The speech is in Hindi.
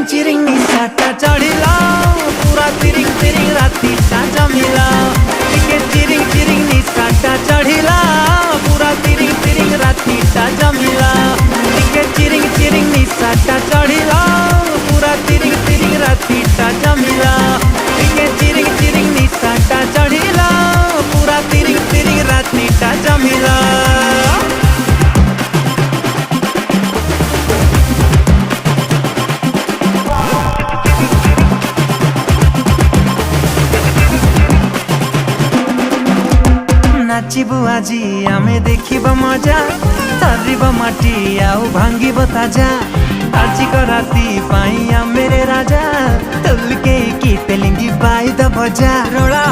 चिरिंग निशाटा चढ़िला पूरा तिरिंग तिरिंग रातीटा जमिला टिके चिरिंग चिरिंग निशाटा चढ़िला पूरा तिरिंग तिरिंग रातीटा जमिला टिके चिरिंग चिरिंग निशाटा चढ़िला पूरा तिरिंग तिरिंग रातीटा जमिला टिके चिरिंग चिरिंग निशाटा चढ़िला पूरा तिरिंग तिरिंग रातीटा जमिला। नाचिबु आजी आमे देखिबा मजा तारिबा माटी आउ भांगिबो ताजा आजी को राती पाई मेरे राजा तुलके की तेलिंगी बाई द बजा रोड़ा।